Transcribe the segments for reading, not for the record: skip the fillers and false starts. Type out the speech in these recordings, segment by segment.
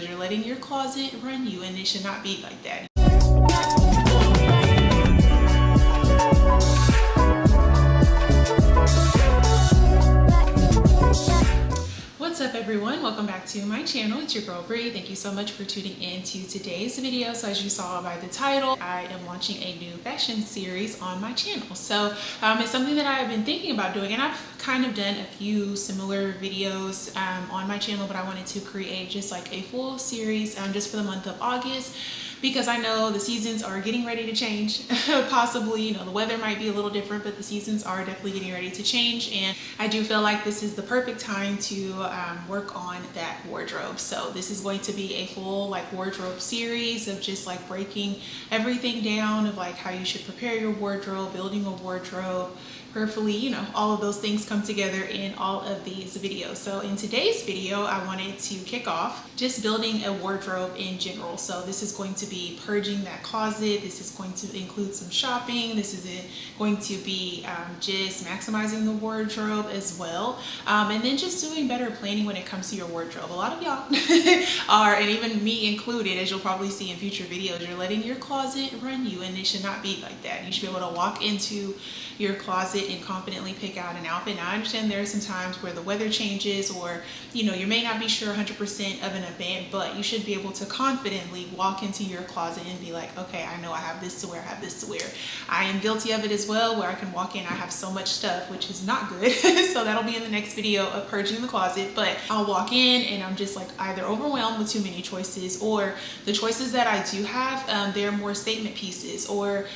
You're letting your closet run you, and it should not be like that. What's up everyone, welcome back to my channel. It's your girl Bree. Thank you so much for tuning in to today's video. So as you saw by the title, I am launching a new fashion series on my channel. So it's something that I've been thinking about doing, and I've kind of done a few similar videos on my channel, but I wanted to create just like a full series just for the month of August, because I know the seasons are getting ready to change. Possibly, you know, the weather might be a little different, but the seasons are definitely getting ready to change. And I do feel like this is the perfect time to work on that wardrobe. So this is going to be a full like wardrobe series of just like breaking everything down of like how you should prepare your wardrobe, building a wardrobe. Prayerfully, you know, all of those things come together in all of these videos. So in today's video, I wanted to kick off just building a wardrobe in general. So this is going to be purging that closet. This is going to include some shopping. This is going to be just maximizing the wardrobe as well. And then just doing better planning when it comes to your wardrobe. A lot of y'all are, and even me included, as you'll probably see in future videos, you're letting your closet run you, and it should not be like that. You should be able to walk into your closet and confidently pick out an outfit. Now I understand there are some times where the weather changes, or you know, you may not be sure 100% of an event, but you should be able to confidently walk into your closet and be like, okay, I know I have this to wear, I have this to wear. I am guilty of it as well, where I can walk in, I have so much stuff, which is not good. So that'll be in the next video of purging the closet. But I'll walk in and I'm just like either overwhelmed with too many choices, or the choices that I do have, they're more statement pieces, or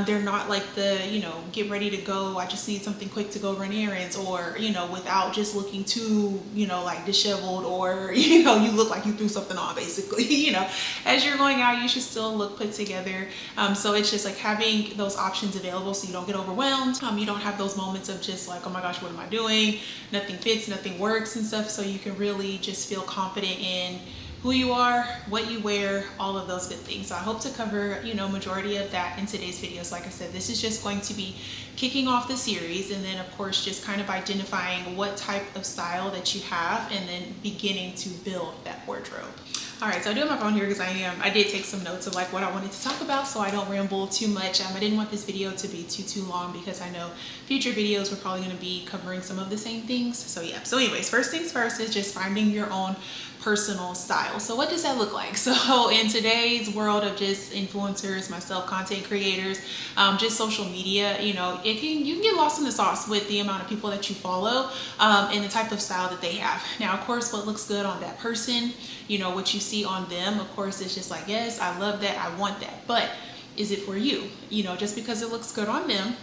they're not like the, you know, get ready to go, I just need something quick to go run errands, or you know, without just looking too, you know, like disheveled, or you know, you look like you threw something on basically. You know, as you're going out, you should still look put together. So it's just like having those options available so you don't get overwhelmed. You don't have those moments of just like, oh my gosh, what am I doing? Nothing fits, nothing works and stuff. So you can really just feel confident in who you are, what you wear, all of those good things. So I hope to cover, you know, majority of that in today's videos. Like I said, this is just going to be kicking off the series, and then of course just kind of identifying what type of style that you have, and then beginning to build that wardrobe. All right, so I do have my phone here because I did take some notes of like what I wanted to talk about, so I don't ramble too much. I didn't want this video to be too long, because I know future videos we're probably going to be covering some of the same things. So yeah, so anyways, first things first is just finding your own personal style. So what does that look like? So in today's world of just influencers, myself, content creators, just social media, you know, you can get lost in the sauce with the amount of people that you follow, and the type of style that they have. Now, of course, what looks good on that person, you know, what you see on them, of course, it's just like, yes, I love that, I want that, but is it for you? You know, just because it looks good on them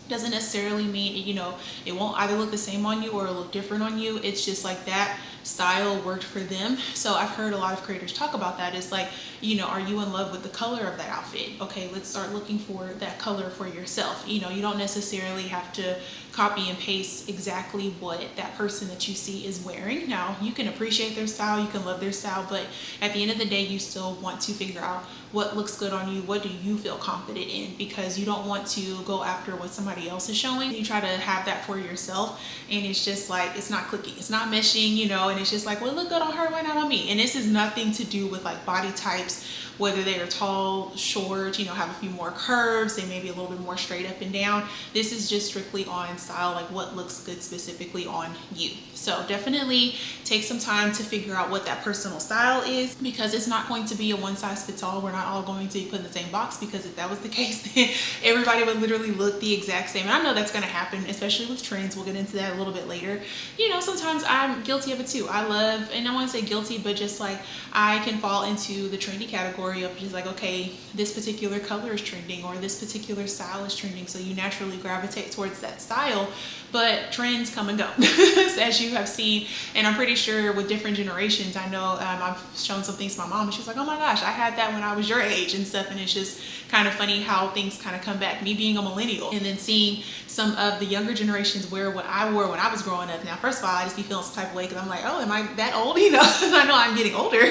doesn't necessarily mean, you know, it won't either look the same on you or look different on you. It's just like that style worked for them. So I've heard a lot of creators talk about that. It's like, you know, are you in love with the color of that outfit? Okay, let's start looking for that color for yourself. You know, you don't necessarily have to copy and paste exactly what that person that you see is wearing. Now, you can appreciate their style, you can love their style, but at the end of the day, you still want to figure out what looks good on you, what do you feel confident in, because you don't want to go after what somebody else is showing. You try to have that for yourself, and it's just like, it's not clicking, it's not meshing, you know, and it's just like, well, it look good on her, why not on me? And this is nothing to do with like body types, whether they are tall, short, you know, have a few more curves, they may be a little bit more straight up and down. This is just strictly on style, like what looks good specifically on you. So definitely take some time to figure out what that personal style is, because it's not going to be a one size fits all. We're not all going to be put in the same box, because if that was the case, then everybody would literally look the exact same. And I know that's going to happen, especially with trends. We'll get into that a little bit later. You know, sometimes I'm guilty of it too. I love, and I want to say guilty, but just like I can fall into the trendy category of just like, okay, this particular color is trending, or this particular style is trending. So you naturally gravitate towards that style, but trends come and go, as you have seen. And I'm pretty sure with different generations, I know I've shown some things to my mom, and she's like, oh my gosh, I had that when I was your age and stuff. And it's just kind of funny how things kind of come back. Me being a millennial and then seeing some of the younger generations wear what I wore when I was growing up. Now, first of all, I just be feeling some type of way, because I'm like, oh, am I that old? You know, I know I'm getting older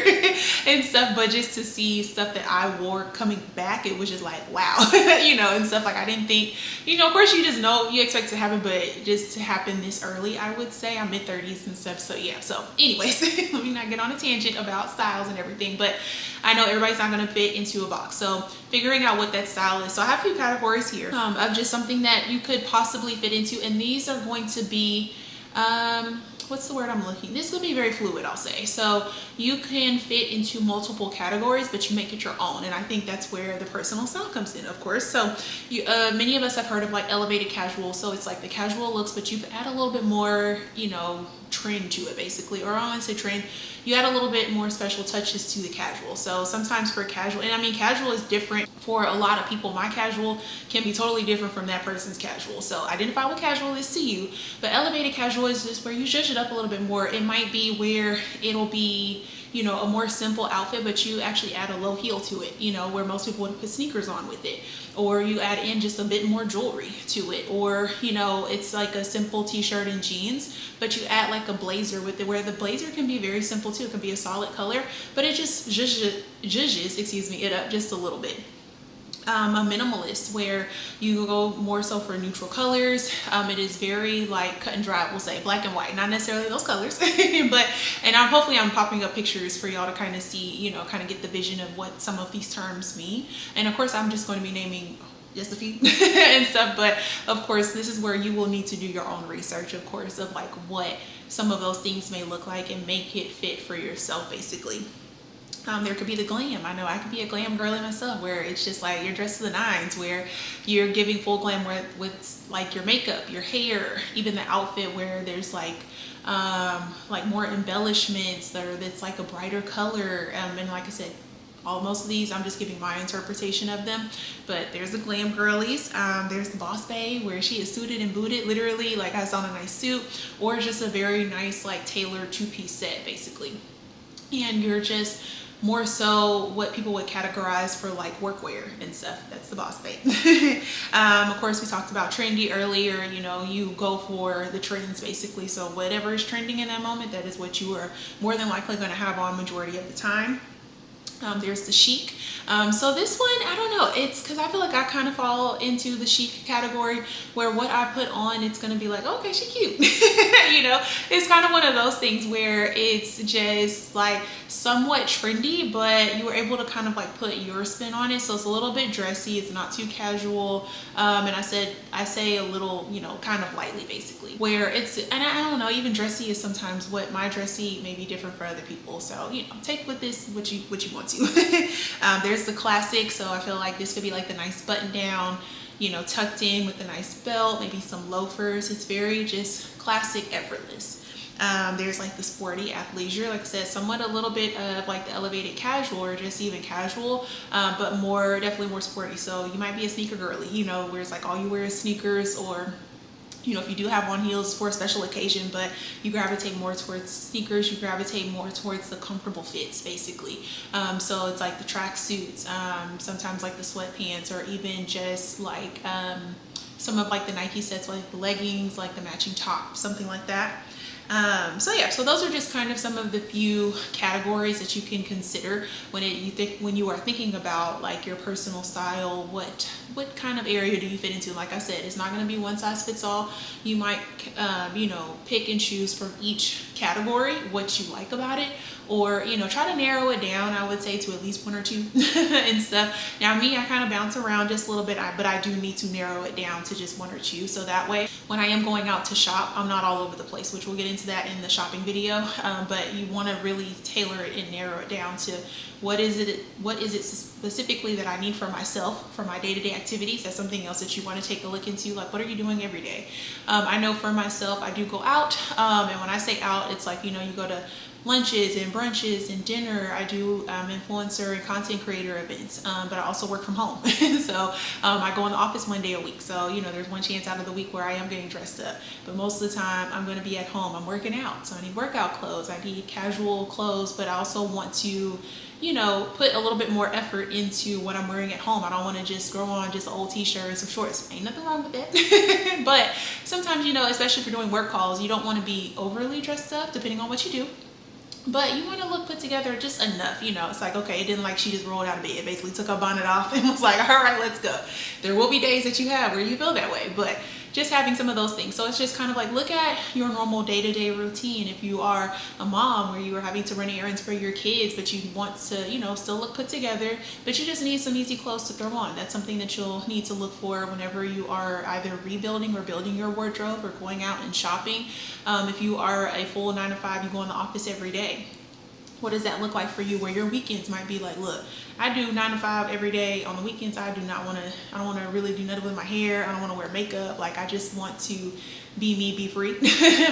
and stuff, but just to see stuff that I wore coming back, it was just like, wow, you know, and stuff like I didn't think, you know, of course you just know, you expect to have happen, but just to happen this early, I would say. I'm mid-30s and stuff, so yeah. So anyways, let me not get on a tangent about styles and everything, but I know everybody's not going to fit into a box. So figuring out what that style is. So I have a few categories here of just something that you could possibly fit into, and these are going to be what's the word I'm looking? This will be very fluid, I'll say. So you can fit into multiple categories, but you make it your own. And I think that's where the personal style comes in, of course. So you, many of us have heard of like elevated casual. So it's like the casual looks, but you add a little bit more, you know, trend to it basically, or I wouldn't say trend, you add a little bit more special touches to the casual. So sometimes for casual, and I mean casual is different for a lot of people. My casual can be totally different from that person's casual. So identify what casual is to you. But elevated casual is just where you zhuzh it up a little bit more. It might be where it'll be, you know, a more simple outfit, but you actually add a low heel to it, you know, where most people would put sneakers on with it. Or you add in just a bit more jewelry to it. Or, you know, it's like a simple t-shirt and jeans, but you add like a blazer with it, where the blazer can be very simple too. It can be a solid color, but it just zhuzhes, excuse me, it up just a little bit. A minimalist, where you go more so for neutral colors. It is very like cut and dry, we'll say, black and white, not necessarily those colors, but, and hopefully I'm popping up pictures for y'all to kind of see, you know, kind of get the vision of what some of these terms mean. And of course, I'm just going to be naming just a few and stuff, but of course, this is where you will need to do your own research, of course, of like what some of those things may look like and make it fit for yourself, basically. There could be the glam. I know I could be a glam girly myself, where it's just like you're dressed to the nines, where you're giving full glam with like your makeup, your hair, even the outfit, where there's like more embellishments, that's like a brighter color. And like I said, most of these, I'm just giving my interpretation of them. But there's the glam girlies. There's the boss bae, where she is suited and booted, literally, like has on a nice suit, or just a very nice like tailored two-piece set, basically. And you're just more so what people would categorize for like workwear and stuff. That's the boss babe. Of course, we talked about trendy earlier. You know, you go for the trends basically. So whatever is trending in that moment, that is what you are more than likely going to have on majority of the time. There's the chic. So this one, I don't know, it's because I feel like I kind of fall into the chic category, where what I put on, it's going to be like, okay, she cute. You know, it's kind of one of those things where it's just like somewhat trendy, but you were able to kind of like put your spin on it. So it's a little bit dressy. It's not too casual. And I say a little, you know, kind of lightly, basically, where it's, and I don't know, even dressy is sometimes what my dressy may be different for other people. So, you know, take with this what you want to. There's the classic. So I feel like this could be like the nice button down, you know, tucked in with a nice belt, maybe some loafers. It's very just classic, effortless. There's like the sporty athleisure, like I said, somewhat a little bit of like the elevated casual, or just even casual, but definitely more sporty. So you might be a sneaker girly, you know, where it's like all you wear is sneakers, or you know, if you do have on heels for a special occasion, but you gravitate more towards sneakers, you gravitate more towards the comfortable fits, basically. So it's like the track suits, sometimes like the sweatpants, or even just like some of like the Nike sets, like the leggings, like the matching top, something like that. So yeah, so those are just kind of some of the few categories that you can consider when you are thinking about like your personal style. What kind of area do you fit into? Like I said, it's not going to be one size fits all. You might you know, pick and choose from each category what you like about it, or you know, try to narrow it down, I would say, to at least one or two and stuff. Now me, I kind of bounce around just a little bit, but I do need to narrow it down to just one or two, so that way when I am going out to shop, I'm not all over the place, which we'll get into that in the shopping video. But you want to really tailor it and narrow it down to what is it specifically that I need for myself, for my day-to-day activities. That's something else that you want to take a look into, like what are you doing every day. I know for myself, I do go out, and when I say out, it's like, you know, you go to lunches and brunches and dinner. I do influencer and content creator events, but I also work from home. So I go in the office one day a week. So, you know, there's one chance out of the week where I am getting dressed up, but most of the time I'm going to be at home. I'm working out. So I need workout clothes. I need casual clothes, but I also want to, you know, put a little bit more effort into what I'm wearing at home. I don't want to just throw on just an old t-shirt and some shorts. Ain't nothing wrong with that. But sometimes, you know, especially if you're doing work calls, you don't want to be overly dressed up, depending on what you do. But you want to look put together just enough, you know. It's like, okay, it didn't like she just rolled out of bed, basically took her bonnet off and was like, all right, let's go. There will be days that you have where you feel that way, but just having some of those things. So it's just kind of like, look at your normal day-to-day routine. If you are a mom where you are having to run errands for your kids, but you want to, you know, still look put together, but you just need some easy clothes to throw on. That's something that you'll need to look for whenever you are either rebuilding or building your wardrobe or going out and shopping. If you are a full 9 to 5, you go in the office every day. What does that look like for you, where your weekends might be like, look, I do 9 to 5 every day. On the weekends, I don't want to really do nothing with my hair. I don't want to wear makeup. Like, I just want to be me, be free,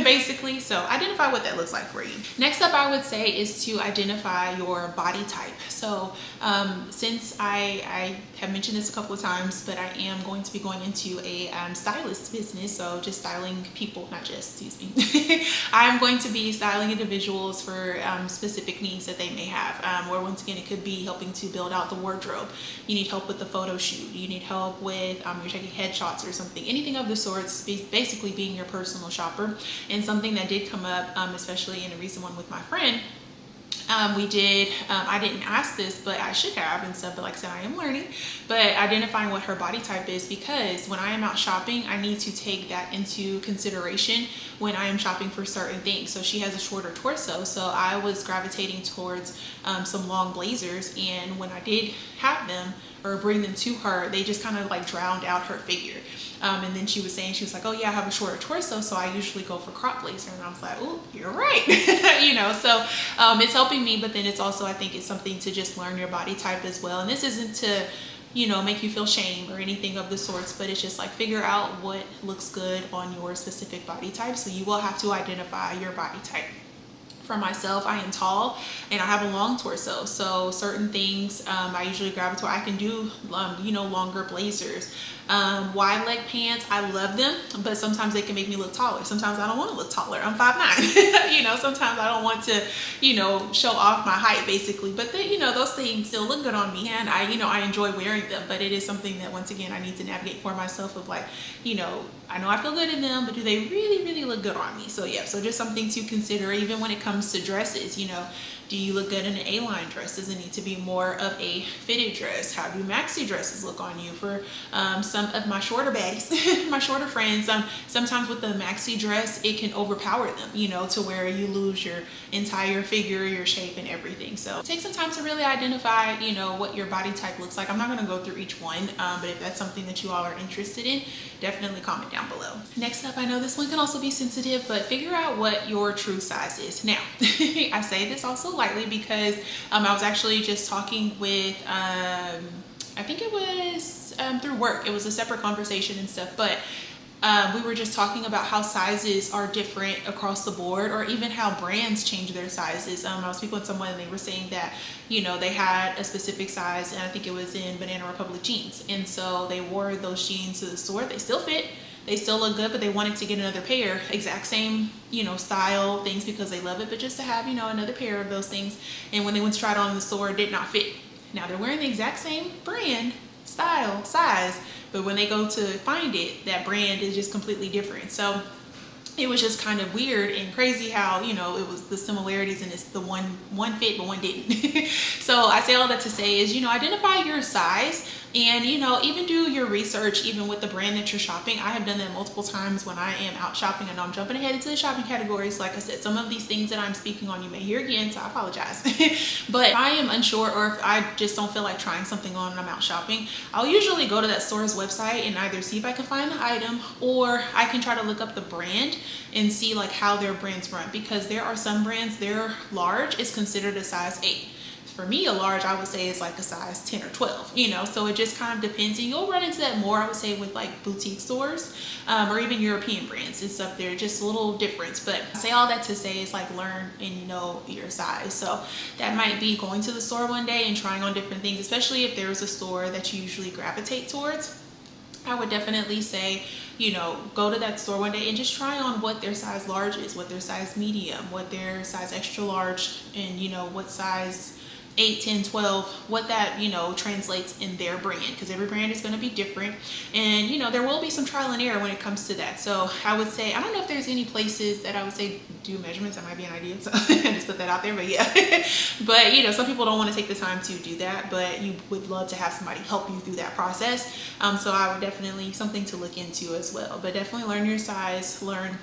basically. So identify what that looks like for you. Next up, I would say, is to identify your body type. So since I have mentioned this a couple of times, but I am going to be going into a stylist business. So just styling people, not just, excuse me. I'm going to be styling individuals for specific needs that they may have. Or once again, it could be helping to build out the wardrobe. You need help with the photo shoot. You need help with, you're taking headshots or something. Anything of the sorts, basically being your personal shopper. And something that did come up, especially in a recent one with my friend, I didn't ask this, but I should have and stuff, but like I said, I am learning, but identifying what her body type is, because when I am out shopping, I need to take that into consideration when I am shopping for certain things. So she has a shorter torso, so I was gravitating towards some long blazers, and when I did have them or bring them to her, they just kind of like drowned out her figure. And then she was like, oh yeah, I have a shorter torso, so I usually go for crop blazer. And I was like, oh, you're right. You know, so it's helping me, but then it's also, I think it's something to just learn your body type as well. And this isn't to, you know, make you feel shame or anything of the sorts, but it's just like, figure out what looks good on your specific body type. So you will have to identify your body type. For myself, I am tall and I have a long torso, so certain things I usually gravitate. I can do you know, longer blazers, wide leg pants. I love them, but sometimes they can make me look taller. Sometimes I don't want to look taller. I'm 5'9". You know, sometimes I don't want to, you know, show off my height, basically. But then, you know, those things still look good on me, and I enjoy wearing them. But it is something that, once again, I need to navigate for myself of like, you know, I know I feel good in them, but do they really, really look good on me? So yeah, so just something to consider, even when it comes to dresses. You know, do you look good in an A-line dress? Does it need to be more of a fitted dress? How do maxi dresses look on you? For some of my shorter baddies, my shorter friends, sometimes with the maxi dress, it can overpower them, you know, to where you lose your entire figure, your shape, and everything. So take some time to really identify, you know, what your body type looks like. I'm not going to go through each one, but if that's something that you all are interested in, definitely comment down below. Next up, I know this one can also be sensitive, but figure out what your true size is. Now, I say this also lightly because I was actually just talking with, I think it was through work. It was a separate conversation and stuff, but we were just talking about how sizes are different across the board, or even how brands change their sizes. I was speaking with someone and they were saying that, you know, they had a specific size, and I think it was in Banana Republic jeans. And so they wore those jeans to the store. They still fit. They still look good, but they wanted to get another pair, exact same, you know, style things, because they love it, but just to have, you know, another pair of those things. And when they went to try it on in the store, it did not fit. Now they're wearing the exact same brand, style, size, but when they go to find it, that brand is just completely different. So it was just kind of weird and crazy how, you know, it was the similarities, and it's the one fit but one didn't. So I say all that to say is, you know, identify your size, and, you know, even do your research, even with the brand that you're shopping. I have done that multiple times when I am out shopping. I know I'm jumping ahead into the shopping categories. Like I said, some of these things that I'm speaking on, you may hear again, so I apologize. But if I am unsure, or if I just don't feel like trying something on and I'm out shopping, I'll usually go to that store's website and either see if I can find the item, or I can try to look up the brand and see like how their brands run, because there are some brands, their large is considered a size 8. For me, a large, I would say, is like a size 10 or 12, you know, so it just kind of depends. And you'll run into that more, I would say, with like boutique stores, or even European brands and stuff. They're just a little different. But I say all that to say is like, learn and know your size. So that might be going to the store one day and trying on different things, especially if there's a store that you usually gravitate towards. I would definitely say, you know, go to that store one day and just try on what their size large is, what their size medium, what their size extra large, and, you know, what size 8, 10, 12, what that, you know, translates in their brand, because every brand is going to be different. And, you know, there will be some trial and error when it comes to that. So I would say, I don't know if there's any places that I would say do measurements. That might be an idea. So I just put that out there, but yeah. But, you know, some people don't want to take the time to do that, but you would love to have somebody help you through that process. So I would definitely, something to look into as well. But definitely learn your size, learn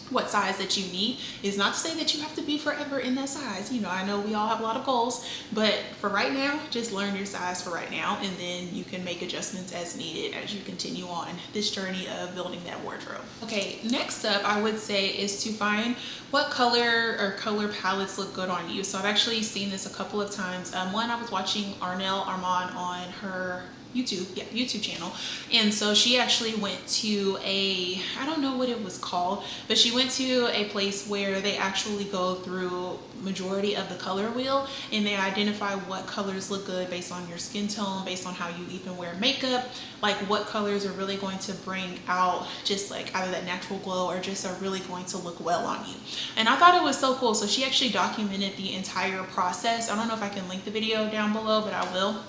what size that you need. Is not to say that you have to be forever in that size. You know, I know we all have a lot of goals, but for right now, just learn your size for right now, and then you can make adjustments as needed as you continue on this journey of building that wardrobe. Okay, next up I would say is to find what color or color palettes look good on you. So I've actually seen this a couple of times. One, I was watching Arnell Armand on her YouTube channel, and so she actually went to a, I don't know what it was called, but she went to a place where they actually go through majority of the color wheel, and they identify what colors look good based on your skin tone, based on how you even wear makeup, like what colors are really going to bring out just like either that natural glow or just are really going to look well on you. And I thought it was so cool. So she actually documented the entire process. I don't know if I can link the video down below, but I will.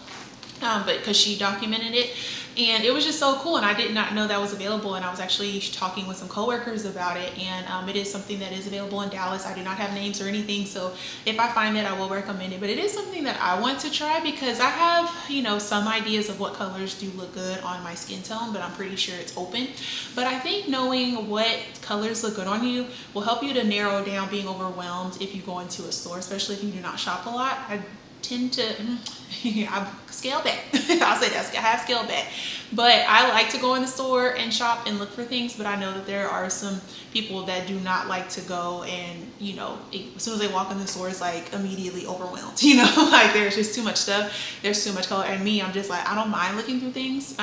But because she documented it, and it was just so cool, and I did not know that was available. And I was actually talking with some coworkers about it, and it is something that is available in Dallas. I do not have names or anything, so if I find it, I will recommend it. But it is something that I want to try, because I have, you know, some ideas of what colors do look good on my skin tone, but I'm pretty sure it's open. But I think knowing what colors look good on you will help you to narrow down being overwhelmed if you go into a store, especially if you do not shop a lot. I tend to I scale back. I'll say that I have scaled back, but I like to go in the store and shop and look for things. But I know that there are some people that do not like to go, and you know, as soon as they walk in the store, it's like immediately overwhelmed, you know, like there's just too much stuff, there's too much color. And me, I'm just like, I don't mind looking through things.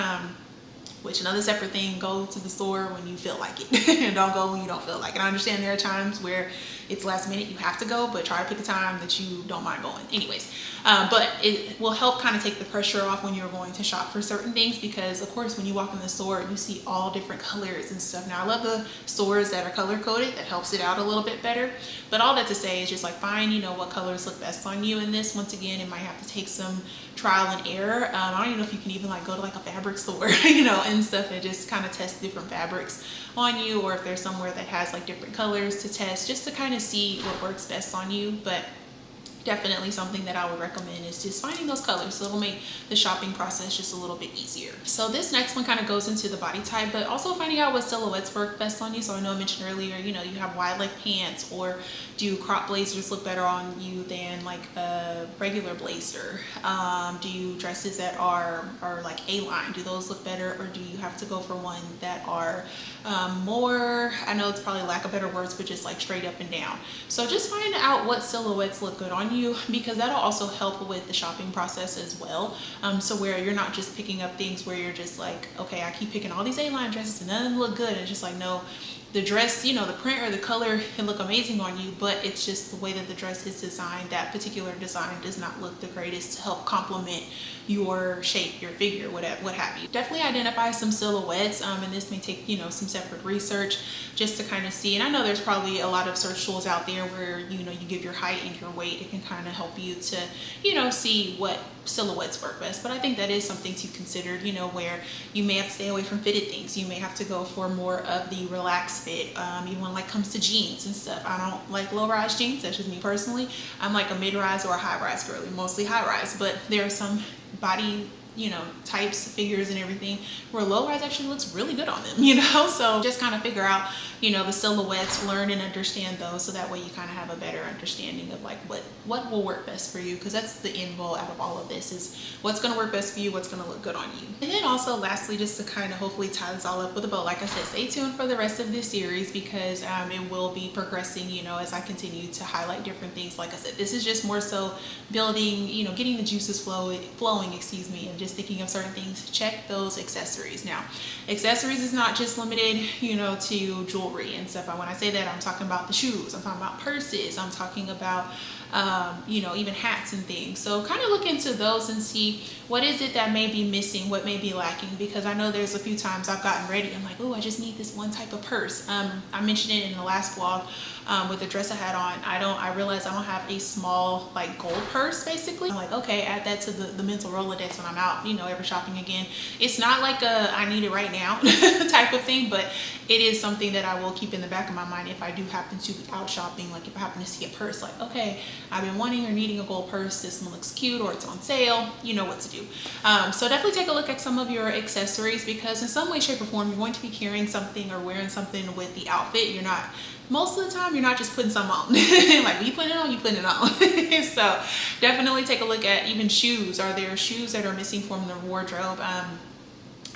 Which, another separate thing, go to the store when you feel like it and don't go when you don't feel like it. I understand there are times where it's last minute, you have to go, but try to pick a time that you don't mind going. Anyways, but it will help kind of take the pressure off when you're going to shop for certain things, because of course when you walk in the store, you see all different colors and stuff. Now I love the stores that are color coded, that helps it out a little bit better. But all that to say is just like find, you know, what colors look best on you in this. Once again, it might have to take some trial and error. I don't even know if you can even like go to like a fabric store, you know, and stuff, and just kind of test different fabrics on you, or if there's somewhere that has like different colors to test, just to kind of see what works best on you. But definitely something that I would recommend is just finding those colors, so it'll make the shopping process just a little bit easier. So this next one kind of goes into the body type, but also finding out what silhouettes work best on you. So I know I mentioned earlier, you know, you have wide leg pants, or do crop blazers look better on you than like a regular blazer? Do dresses that are like A-line, do those look better, or do you have to go for one that are more, I know it's probably lack of better words, but just like straight up and down? So just find out what silhouettes look good on you, because that'll also help with the shopping process as well. So where you're not just picking up things where you're just like, okay, I keep picking all these A-line dresses and none of them look good. And it's just like, no, the dress, you know, the print or the color can look amazing on you, but it's just the way that the dress is designed. That particular design does not look the greatest to help complement your shape, your figure, what have you. Definitely identify some silhouettes, and this may take, you know, some separate research just to kind of see. And I know there's probably a lot of search tools out there where, you know, you give your height and your weight. It can kind of help you to, you know, see what silhouettes work best. But I think that is something to consider, you know, where you may have to stay away from fitted things. You may have to go for more of the relaxed fit, even when like comes to jeans and stuff. I don't like low-rise jeans, that's just me personally. I'm like a mid-rise or a high-rise girly, mostly high-rise, but there are some body, you know, types, figures and everything where low rise actually looks really good on them, you know. So just kind of figure out, you know, the silhouettes, learn and understand those, so that way you kind of have a better understanding of like what will work best for you, because that's the end goal out of all of this, is what's going to work best for you, what's going to look good on you. And then also lastly, just to kind of hopefully tie this all up with a bow, like I said, stay tuned for the rest of this series, because it will be progressing, you know, as I continue to highlight different things. Like I said, this is just more so building, you know, getting the juices flowing, excuse me, and just thinking of certain things, check those accessories. Now, accessories is not just limited, you know, to jewelry and stuff. When I say that, I'm talking about the shoes, I'm talking about purses, I'm talking about you know, even hats and things. So kind of look into those and see what is it that may be missing, what may be lacking, because I know there's a few times I've gotten ready, I'm like, oh, I just need this one type of purse. I mentioned it in the last vlog with the dress I had on. I realized I don't have a small like gold purse basically. I'm like, okay, add that to the mental Rolodex when I'm out, you know, ever shopping again. It's not like a I need it right now type of thing, but it is something that I will keep in the back of my mind if I do happen to be out shopping. Like if I happen to see a purse, like, okay, I've been wanting or needing a gold purse, this one looks cute or it's on sale, you know what to do. So definitely take a look at some of your accessories, because in some way, shape, or form, you're going to be carrying something or wearing something with the outfit. You're not, most of the time, you're not just putting something on. Like, you putting it on, you putting it on. So definitely take a look at even shoes. Are there shoes that are missing from the wardrobe?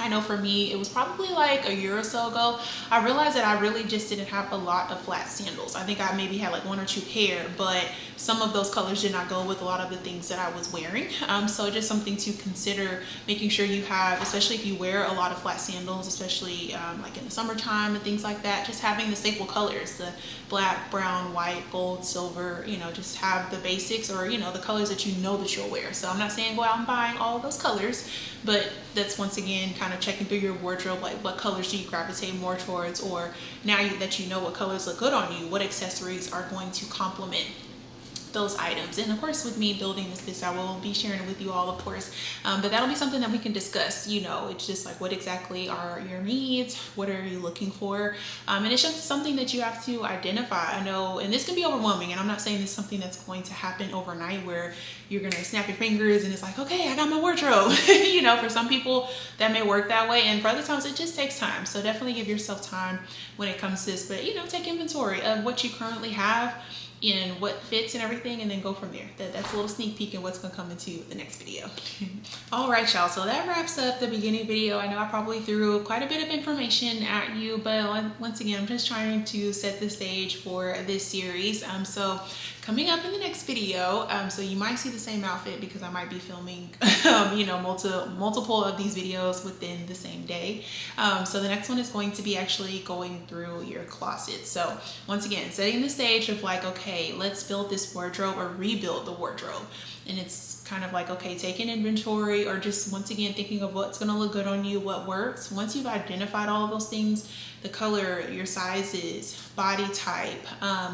I know for me, it was probably like a year or so ago, I realized that I really just didn't have a lot of flat sandals. I think I maybe had like 1 or 2 pair, but some of those colors did not go with a lot of the things that I was wearing. So just something to consider, making sure you have, especially if you wear a lot of flat sandals, especially like in the summertime and things like that, just having the staple colors, the black, brown, white, gold, silver, you know, just have the basics, or, you know, the colors that you know that you'll wear. So I'm not saying go out and buying all of those colors, but that's once again kind of checking through your wardrobe, like what colors do you gravitate more towards, or now that you know what colors look good on you, what accessories are going to complement those items. And of course, with me building this business, I will be sharing it with you all, of course, but that'll be something that we can discuss. You know, it's just like, what exactly are your needs, what are you looking for, and it's just something that you have to identify. I know, and this can be overwhelming, and I'm not saying this is something that's going to happen overnight where you're gonna snap your fingers and it's like, okay, I got my wardrobe. You know, for some people that may work that way, and for other times it just takes time. So definitely give yourself time when it comes to this, but you know, take inventory of what you currently have and what fits and everything, and then go from there. That's a little sneak peek in what's gonna come into the next video. All right, y'all, so that wraps up the beginning video. I know I probably threw quite a bit of information at you, but once again, I'm just trying to set the stage for this series. So coming up in the next video, so you might see the same outfit because I might be filming you know, multiple of these videos within the same day. So the next one is going to be actually going through your closet. So once again, setting the stage of like, okay, let's build this wardrobe or rebuild the wardrobe. And it's kind of like, okay, taking inventory, or just once again thinking of what's gonna look good on you, what works. Once you've identified all of those things, the color, your sizes, body type,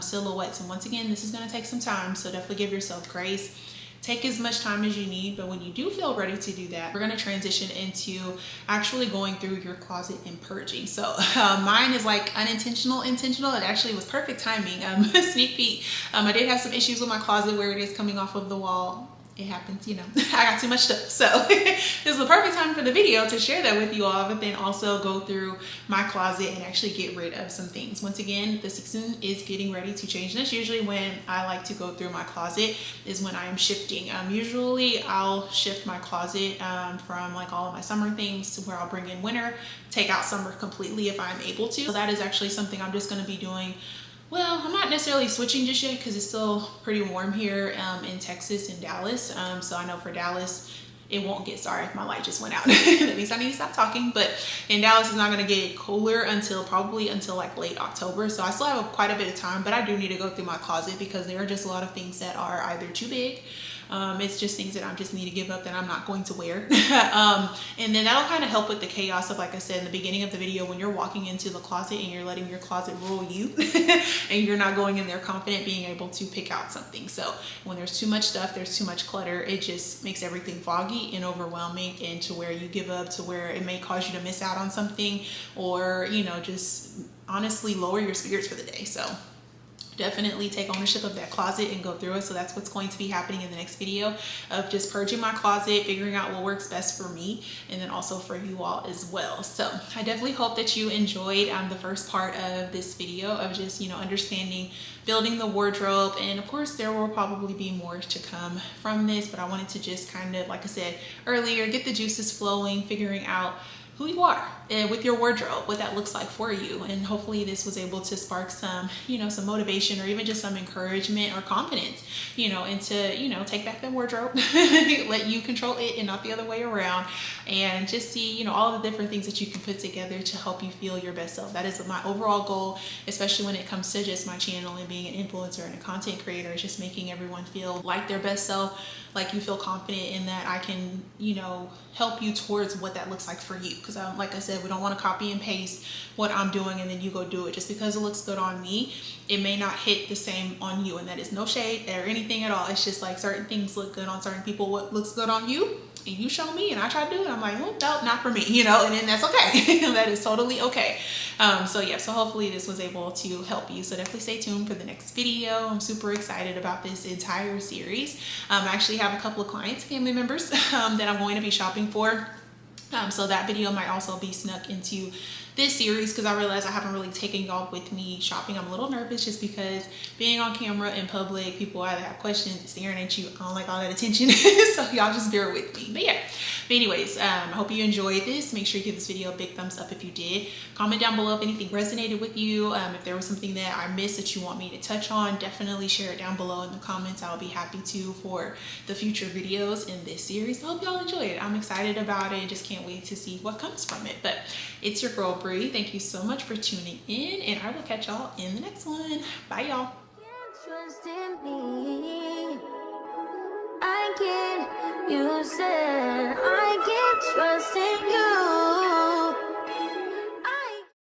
silhouettes, and once again, this is gonna take some time, so definitely give yourself grace. Take as much time as you need, but when you do feel ready to do that, we're gonna transition into actually going through your closet and purging. So mine is like unintentional, intentional. It actually was perfect timing. Sneak peek. I did have some issues with my closet where it is coming off of the wall. It happens, you know, I got too much stuff. So this is the perfect time for the video to share that with you all, but then also go through my closet and actually get rid of some things. Once again, the season is getting ready to change. And that's usually when I like to go through my closet, is when I am shifting. Usually I'll shift my closet from like all of my summer things to where I'll bring in winter, take out summer completely if I'm able to. So that is actually something I'm just gonna be doing. Well, I'm not necessarily switching just yet because it's still pretty warm here in Texas, in Dallas. So I know for Dallas, it won't get, sorry, my light just went out. That means I need to stop talking. But in Dallas, it's not going to get cooler until probably like late October. So I still have quite a bit of time, but I do need to go through my closet because there are just a lot of things that are either too big. It's just things that I just need to give up that I'm not going to wear. And then that'll kind of help with the chaos of, like I said in the beginning of the video, when you're walking into the closet and you're letting your closet rule you and you're not going in there confident, being able to pick out something. So when there's too much stuff, there's too much clutter, it just makes everything foggy and overwhelming, and to where you give up, to where it may cause you to miss out on something, or, you know, just honestly lower your spirits for the day. So definitely take ownership of that closet and go through it. So that's what's going to be happening in the next video, of just purging my closet, figuring out what works best for me, and then also for you all as well. So I definitely hope that you enjoyed the first part of this video of just, you know, understanding building the wardrobe. And of course there will probably be more to come from this, but I wanted to just kind of, like I said earlier, get the juices flowing, figuring out who you are and with your wardrobe, what that looks like for you. And hopefully this was able to spark some, some motivation or even just some encouragement or confidence, and to, take back that wardrobe, let you control it and not the other way around, and just see, all the different things that you can put together to help you feel your best self. That is my overall goal, especially when it comes to just my channel and being an influencer and a content creator, is just making everyone feel like their best self, like you feel confident in that I can, help you towards what that looks like for you. Because like I said, we don't want to copy and paste what I'm doing and then you go do it. Just because it looks good on me, it may not hit the same on you. And that is no shade or anything at all. It's just like certain things look good on certain people. What looks good on you, and you show me and I try to do it, I'm like, oh, no, not for me, and then that's okay. That is totally okay. So hopefully this was able to help you. So definitely stay tuned for the next video. I'm super excited about this entire series. I actually have a couple of clients, family members, that I'm going to be shopping for. So that video might also be snuck into this series, because I realized I haven't really taken y'all with me shopping. I'm a little nervous just because being on camera in public, people either have questions, staring at you. I don't like all that attention. So y'all just bear with me. But yeah. But anyways, I hope you enjoyed this. Make sure you give this video a big thumbs up if you did. Comment down below if anything resonated with you. If there was something that I missed that you want me to touch on, definitely share it down below in the comments. I'll be happy to for the future videos in this series. I hope y'all enjoy it. I'm excited about it. Just can't wait to see what comes from it. But it's your girl Bree. Thank you so much for tuning in, and I will catch y'all in the next one. Bye, y'all. Trust in me. I can, you said I can trust in you.